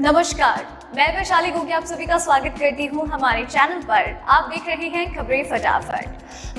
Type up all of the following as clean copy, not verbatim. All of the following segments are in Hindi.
नमस्कार, मैं वैशाली गोगी आप सभी का स्वागत करती हूं हमारे चैनल पर। आप देख रहे हैं खबरें फटाफट।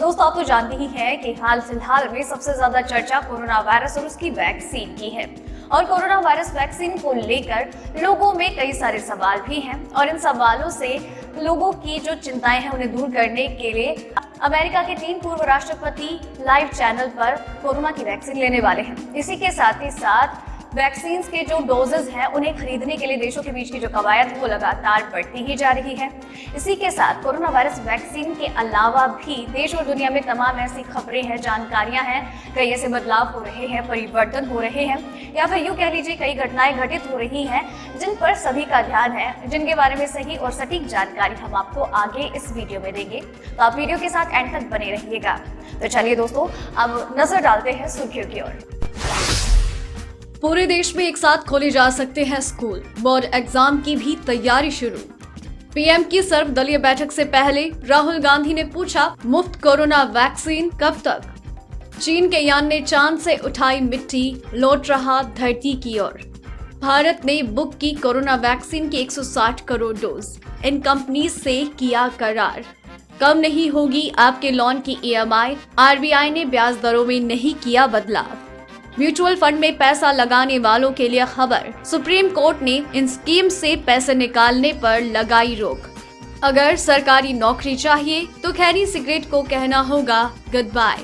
दोस्तों, आप तो जानते ही हैं कि हाल फिलहाल में सबसे ज्यादा चर्चा कोरोना वायरस और उसकी वैक्सीन की है। और कोरोना वायरस वैक्सीन को लेकर लोगों में कई सारे सवाल भी हैं और इन सवालों से लोगों की जो चिंताएं हैं उन्हें दूर करने के लिए अमेरिका के 3 पूर्व राष्ट्रपति लाइव चैनल पर कोरोना की वैक्सीन लेने वाले हैं। इसी के साथ ही साथ वैक्सीन के जो डोजेज हैं उन्हें खरीदने के लिए देशों के बीच की जो कवायद वो लगातार बढ़ती ही जा रही है। इसी के साथ कोरोना वायरस वैक्सीन के अलावा भी देश और दुनिया में तमाम ऐसी खबरें हैं, जानकारियां हैं, कई ऐसे बदलाव हो रहे हैं, परिवर्तन हो रहे हैं, या फिर यूं कह लीजिए कई घटनाएं घटित हो रही हैं जिन पर सभी का ध्यान है, जिनके बारे में सही और सटीक जानकारी हम आपको आगे इस वीडियो में देंगे। तो आप वीडियो के साथ एंड तक बने रहिएगा। तो चलिए दोस्तों, अब नजर डालते हैं सुर्खियों की ओर। पूरे देश में एक साथ खोले जा सकते हैं स्कूल, बोर्ड एग्जाम की भी तैयारी शुरू। पीएम की सर्वदलीय बैठक से पहले राहुल गांधी ने पूछा, मुफ्त कोरोना वैक्सीन कब तक? चीन के यान ने चांद से उठाई मिट्टी, लौट रहा धरती की ओर। भारत ने बुक की कोरोना वैक्सीन की 160 करोड़ डोज, इन कंपनीज से किया करार। कम नहीं होगी आपके लोन की EMI, RBI ने ब्याज दरों में नहीं किया बदलाव। म्यूचुअल फंड में पैसा लगाने वालों के लिए खबर, सुप्रीम कोर्ट ने इन स्कीम से पैसे निकालने पर लगाई रोक। अगर सरकारी नौकरी चाहिए तो खैनी सिगरेट को कहना होगा गुड बाय।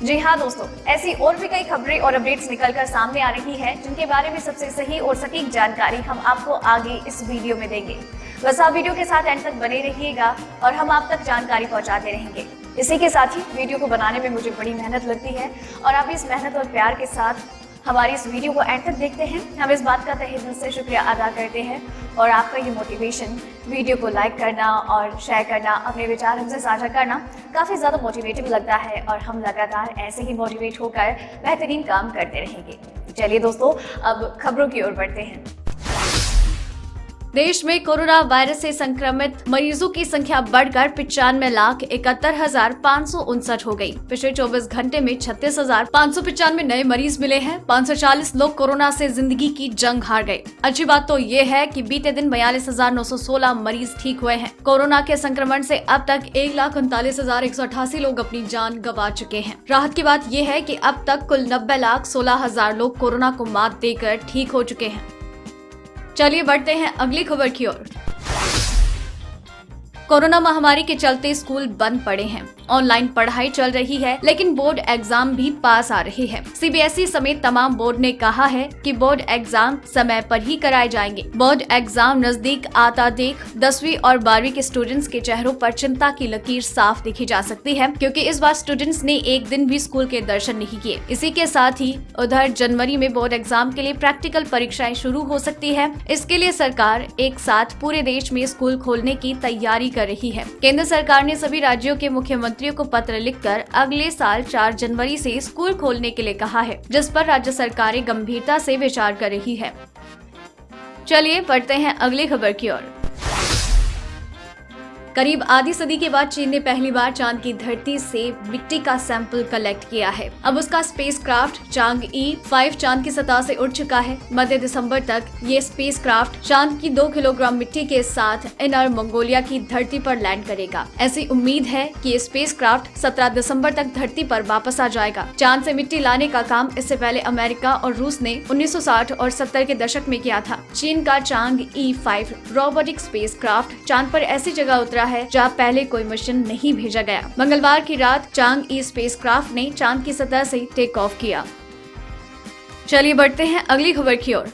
जी हाँ दोस्तों, ऐसी और भी कई खबरें और अपडेट्स निकलकर सामने आ रही है जिनके बारे में सबसे सही और सटीक जानकारी हम आपको आगे इस वीडियो में देंगे। बस आप वीडियो के साथ एंड तक बने रहिएगा और हम आप तक जानकारी पहुंचाते रहेंगे। इसी के साथ ही वीडियो को बनाने में मुझे बड़ी मेहनत लगती है और आप इस मेहनत और प्यार के साथ हमारी इस वीडियो को एंड तक देखते हैं। हम इस बात का तहे दिल से शुक्रिया अदा करते हैं और आपका ये मोटिवेशन, वीडियो को लाइक करना और शेयर करना, अपने विचार हमसे साझा करना काफ़ी ज़्यादा मोटिवेटिव लगता है और हम लगातार ऐसे ही मोटिवेट होकर बेहतरीन काम करते रहेंगे। चलिए दोस्तों, अब खबरों की ओर बढ़ते हैं। देश में कोरोना वायरस से संक्रमित मरीजों की संख्या बढ़कर 95,71,559 हो गई। पिछले 24 घंटे में 36,595 नए मरीज मिले हैं। 540 लोग कोरोना से जिंदगी की जंग हार गए। अच्छी बात तो ये है कि बीते दिन 42,916 मरीज ठीक हुए हैं। कोरोना के संक्रमण से अब तक 1,39,188 लोग अपनी जान गंवा चुके हैं। राहत की बात यह है कि अब तक कुल 90,16,000 लोग कोरोना को मात देकर ठीक हो चुके हैं। चलिए बढ़ते हैं अगली खबर की ओर। कोरोना महामारी के चलते स्कूल बंद पड़े हैं। ऑनलाइन पढ़ाई चल रही है, लेकिन बोर्ड एग्जाम भी पास आ रहे हैं। CBSE समेत तमाम बोर्ड ने कहा है कि बोर्ड एग्जाम समय पर ही कराए जाएंगे। बोर्ड एग्जाम नजदीक आता देख 10वीं और 12वीं के स्टूडेंट्स के चेहरों पर चिंता की लकीर साफ देखी जा सकती है, क्योंकि इस बार स्टूडेंट्स ने एक दिन भी स्कूल के दर्शन नहीं किए। इसी के साथ ही उधर जनवरी में बोर्ड एग्जाम के लिए प्रैक्टिकल परीक्षाएं शुरू हो सकती है। इसके लिए सरकार एक साथ पूरे देश में स्कूल खोलने की तैयारी कर रही है। केंद्र सरकार ने सभी राज्यों के मुख्यमंत्रियों को पत्र लिखकर अगले साल 4 जनवरी से स्कूल खोलने के लिए कहा है, जिस पर राज्य सरकारें गंभीरता से विचार कर रही है। चलिए बढ़ते हैं अगली खबर की ओर। करीब आधी सदी के बाद चीन ने पहली बार चांद की धरती से मिट्टी का सैंपल कलेक्ट किया है। अब उसका स्पेसक्राफ्ट चांगई 5 चांद की सतह से उड़ चुका है। मध्य दिसंबर तक ये स्पेसक्राफ्ट चांद की 2 किलोग्राम मिट्टी के साथ इनर मंगोलिया की धरती पर लैंड करेगा। ऐसी उम्मीद है कि ये स्पेसक्राफ्ट 17 दिसंबर तक धरती पर वापस आ जाएगा। चांद से मिट्टी लाने का काम इससे पहले अमेरिका और रूस ने 1960 और 70 के दशक में किया था। चीन का चांगई 5 रोबोटिक स्पेसक्राफ्ट चांद पर ऐसी जगह उतरा है जहां पहले कोई मिशन नहीं भेजा गया। मंगलवार की रात चांगई स्पेसक्राफ्ट ने चांद की सतह से टेक ऑफ किया। चलिए बढ़ते हैं अगली खबर की ओर।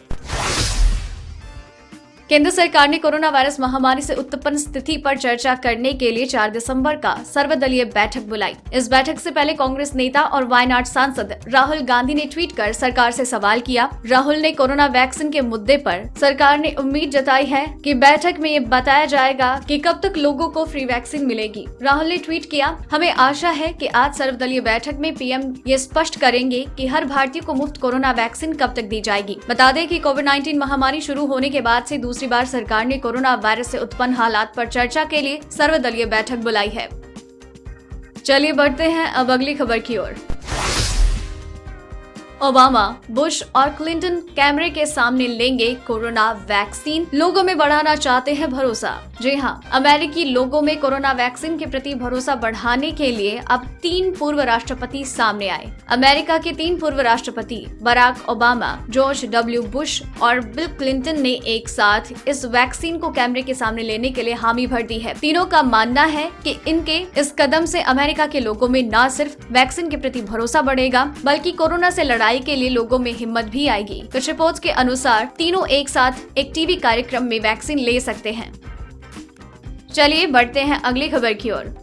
केंद्र सरकार ने कोरोना वायरस महामारी से उत्पन्न स्थिति पर चर्चा करने के लिए 4 दिसंबर का सर्वदलीय बैठक बुलाई। इस बैठक से पहले कांग्रेस नेता और वायनाड सांसद राहुल गांधी ने ट्वीट कर सरकार से सवाल किया। राहुल ने कोरोना वैक्सीन के मुद्दे पर सरकार ने उम्मीद जताई है कि बैठक में ये बताया जाएगा कि कब तक लोगों को फ्री वैक्सीन मिलेगी। राहुल ने ट्वीट किया, हमें आशा है कि आज सर्वदलीय बैठक में पीएम ये स्पष्ट करेंगे कि हर भारतीय को मुफ्त कोरोना वैक्सीन कब तक दी जाएगी। बता दें कि कोविड-19 महामारी शुरू होने के बाद से दूसरी बार सरकार ने कोरोना वायरस से उत्पन्न हालात पर चर्चा के लिए सर्वदलीय बैठक बुलाई है। चलिए बढ़ते हैं अब अगली खबर की ओर। ओबामा, बुश और क्लिंटन कैमरे के सामने लेंगे कोरोना वैक्सीन, लोगों में बढ़ाना चाहते हैं भरोसा। जी हाँ, अमेरिकी लोगों में कोरोना वैक्सीन के प्रति भरोसा बढ़ाने के लिए अब 3 पूर्व राष्ट्रपति सामने आए। अमेरिका के 3 पूर्व राष्ट्रपति Barack Obama, George W Bush और बिल क्लिंटन ने एक साथ इस वैक्सीन को कैमरे के सामने लेने के लिए हामी भर दी है। तीनों का मानना है कि इनके इस कदम से अमेरिका के लोगों में न सिर्फ वैक्सीन के प्रति भरोसा बढ़ेगा, बल्कि कोरोना से लड़ाई के लिए लोगों में हिम्मत भी आएगी। कुछ रिपोर्ट्स के अनुसार तीनों एक साथ एक टीवी कार्यक्रम में वैक्सीन ले सकते हैं। चलिए बढ़ते हैं अगली खबर की ओर।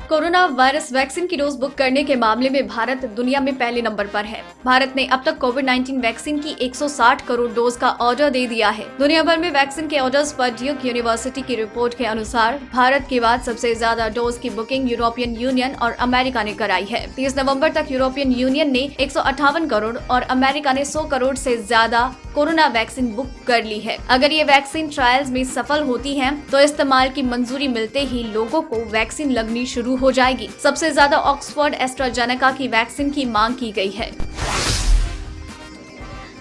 कोरोना वायरस वैक्सीन की डोज बुक करने के मामले में भारत दुनिया में पहले नंबर पर है। भारत ने अब तक कोविड-19 वैक्सीन की 160 करोड़ डोज का ऑर्डर दे दिया है। दुनिया भर में वैक्सीन के ऑर्डर्स पर ड्यूक यूनिवर्सिटी की रिपोर्ट के अनुसार भारत के बाद सबसे ज्यादा डोज की बुकिंग यूरोपियन यूनियन और अमेरिका ने कराई है। 30 नवंबर तक यूरोपियन यूनियन ने 158 करोड़ और अमेरिका ने 100 करोड़ से ज्यादा कोरोना वैक्सीन बुक कर ली है। अगर ये वैक्सीन ट्रायल्स में सफल होती है तो इस्तेमाल की मंजूरी मिलते ही लोगों को वैक्सीन लगनी शुरू हो जाएगी। सबसे ज्यादा ऑक्सफोर्ड एस्ट्राजेनेका की वैक्सीन की मांग की गई है।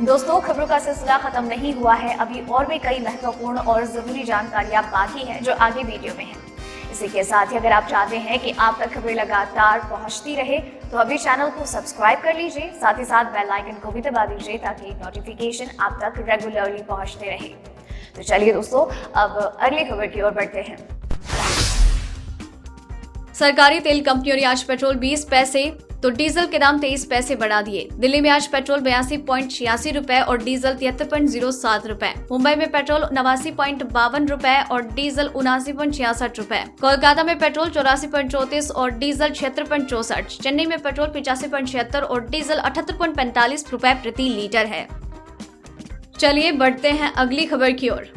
दोस्तों, खबरों का सिलसिला खत्म नहीं हुआ है। अभी और भी कई महत्वपूर्ण और जरूरी जानकारियां बाकी हैं जो आगे वीडियो में है। इसी के साथ ही अगर आप चाहते हैं कि आप तक खबरें लगातार पहुंचती रहे तो अभी चैनल को सब्सक्राइब कर लीजिए, साथ ही साथ बेल आइकन को भी दबा दीजिए ताकि नोटिफिकेशन आप तक रेगुलरली पहुंचते रहे। तो चलिए दोस्तों, अब अगली खबर की ओर बढ़ते हैं। सरकारी तेल कंपनियों ने आज पेट्रोल 20 पैसे तो डीजल के दाम 23 पैसे बढ़ा दिए। दिल्ली में आज पेट्रोल 82.86 रुपए और डीजल 73.07 रुपए। मुंबई में पेट्रोल 89.52 रुपए और डीजल 79.66 रुपए। कोलकाता में पेट्रोल 84.34 और डीजल 76.64। चेन्नई में पेट्रोल 85.76 और डीजल 78.45 रुपए प्रति लीटर है। चलिए बढ़ते हैं अगली खबर की ओर।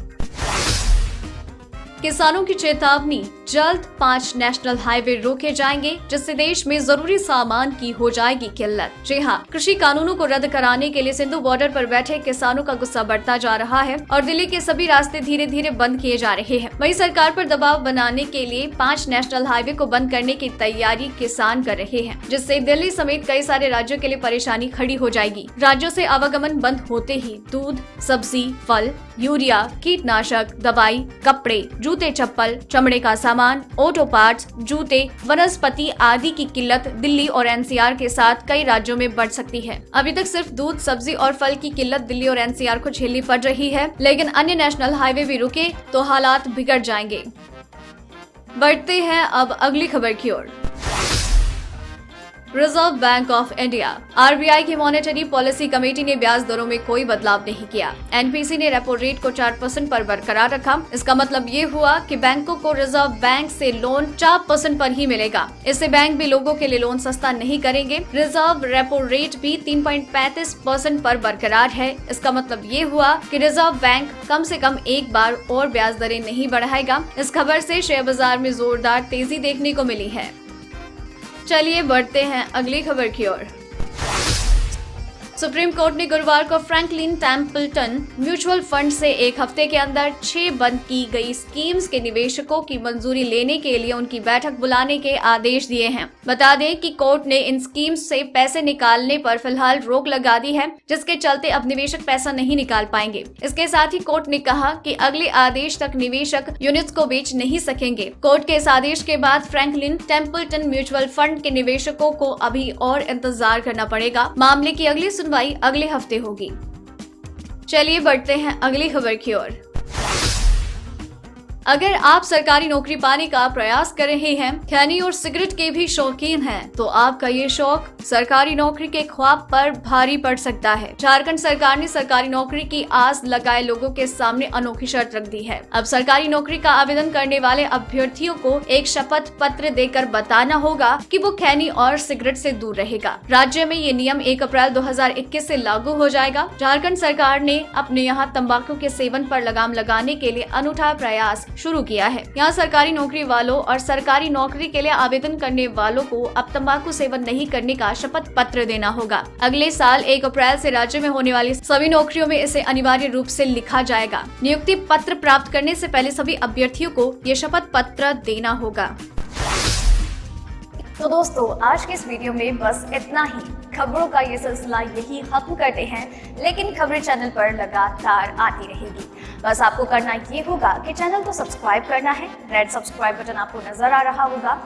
किसानों की चेतावनी, जल्द 5 नेशनल हाईवे रोके जाएंगे जिससे देश में जरूरी सामान की हो जाएगी किल्लत। जी हाँ, कृषि कानूनों को रद्द कराने के लिए सिंधु बॉर्डर पर बैठे किसानों का गुस्सा बढ़ता जा रहा है और दिल्ली के सभी रास्ते धीरे धीरे बंद किए जा रहे हैं। वहीं सरकार पर दबाव बनाने के लिए 5 नेशनल हाईवे को बंद करने की तैयारी किसान कर रहे हैं, जिससे दिल्ली समेत कई सारे राज्यों के लिए परेशानी खड़ी हो जाएगी। राज्यों से आवागमन बंद होते ही दूध, सब्जी, फल, यूरिया, कीटनाशक, दवाई, कपड़े, जूते, चप्पल, चमड़े का सामान, ऑटो पार्ट्स, जूते, वनस्पति आदि की किल्लत दिल्ली और एनसीआर के साथ कई राज्यों में बढ़ सकती है। अभी तक सिर्फ दूध, सब्जी और फल की किल्लत दिल्ली और एनसीआर को झेलनी पड़ रही है, लेकिन अन्य नेशनल हाईवे भी रुके तो हालात बिगड़ जाएंगे। बढ़ते हैं अब अगली खबर की ओर। Reserve Bank of India RBI की मॉनेटरी पॉलिसी कमेटी ने ब्याज दरों में कोई बदलाव नहीं किया। एनपीसी ने रेपो रेट को 4% पर बरकरार रखा। इसका मतलब ये हुआ कि बैंकों को रिजर्व बैंक से लोन 4% पर ही मिलेगा। इससे बैंक भी लोगों के लिए लोन सस्ता नहीं करेंगे। रिजर्व रेपो रेट भी 3.35% पर बरकरार है। इसका मतलब ये हुआ कि रिजर्व बैंक कम से कम एक बार और ब्याज दरें नहीं बढ़ाएगा। इस खबर से शेयर बाजार में जोरदार तेजी देखने को मिली है। चलिए बढ़ते हैं अगली खबर की ओर। सुप्रीम कोर्ट ने गुरुवार को फ्रैंकलिन टेम्पल्टन म्यूचुअल फंड से एक हफ्ते के अंदर 6 बंद की गई स्कीम्स के निवेशकों की मंजूरी लेने के लिए उनकी बैठक बुलाने के आदेश दिए हैं। बता दें कि कोर्ट ने इन स्कीम्स से पैसे निकालने पर फिलहाल रोक लगा दी है, जिसके चलते अब निवेशक पैसा नहीं निकाल पाएंगे। इसके साथ ही कोर्ट ने कहा कि अगले आदेश तक निवेशक यूनिट्स को बेच नहीं सकेंगे। कोर्ट के इस आदेश के बाद फ्रैंकलिन टेम्पल्टन म्यूचुअल फंड के निवेशकों को अभी और इंतजार करना पड़ेगा। मामले की अगली सुनवाई अगले हफ्ते होगी। चलिए बढ़ते हैं अगली खबर की ओर। अगर आप सरकारी नौकरी पाने का प्रयास कर रहे हैं, खैनी और सिगरेट के भी शौकीन हैं, तो आपका ये शौक सरकारी नौकरी के ख्वाब पर भारी पड़ सकता है। झारखंड सरकार ने सरकारी नौकरी की आस लगाए लोगों के सामने अनोखी शर्त रख दी है। अब सरकारी नौकरी का आवेदन करने वाले अभ्यर्थियों को एक शपथ पत्र देकर बताना होगा कि वो खैनी और सिगरेट से दूर रहेगा। राज्य में ये नियम 1 अप्रैल 2021 से लागू हो जाएगा। झारखंड सरकार ने अपने यहाँ तंबाकू के सेवन पर लगाम लगाने के लिए अनूठा प्रयास शुरू किया है। यहाँ सरकारी नौकरी वालों और सरकारी नौकरी के लिए आवेदन करने वालों को अब तंबाकू सेवन नहीं करने का शपथ पत्र देना होगा। अगले साल 1 अप्रैल से राज्य में होने वाली सभी नौकरियों में इसे अनिवार्य रूप से लिखा जाएगा। नियुक्ति पत्र प्राप्त करने से पहले सभी अभ्यर्थियों को ये शपथ पत्र देना होगा। तो दोस्तों, आज के इस वीडियो में बस इतना ही। खबरों का ये सिलसिला यही खत्म करते हैं, लेकिन खबरें चैनल पर लगातार आती रहेगी। बस आपको करना ये होगा कि चैनल को सब्सक्राइब करना है। रेड सब्सक्राइब बटन आपको नजर आ रहा होगा।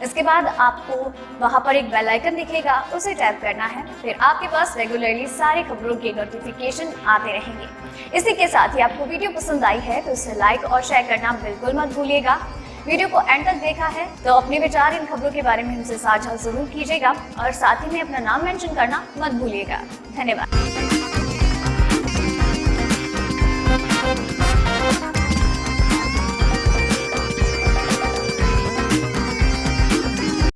इसके बाद आपको वहां पर एक बेल आइकन दिखेगा, उसे टैप करना है। फिर आपके पास रेगुलरली सारी खबरों के नोटिफिकेशन आते रहेंगे। इसी के साथ ही आपको वीडियो पसंद आई है तो इसे लाइक और शेयर करना बिल्कुल मत भूलिएगा। वीडियो को एंड तक देखा है तो अपने विचार इन खबरों के बारे में हमसे साझा जरूर कीजिएगा और साथ ही में अपना नाम मेंशन करना मत भूलिएगा। धन्यवाद।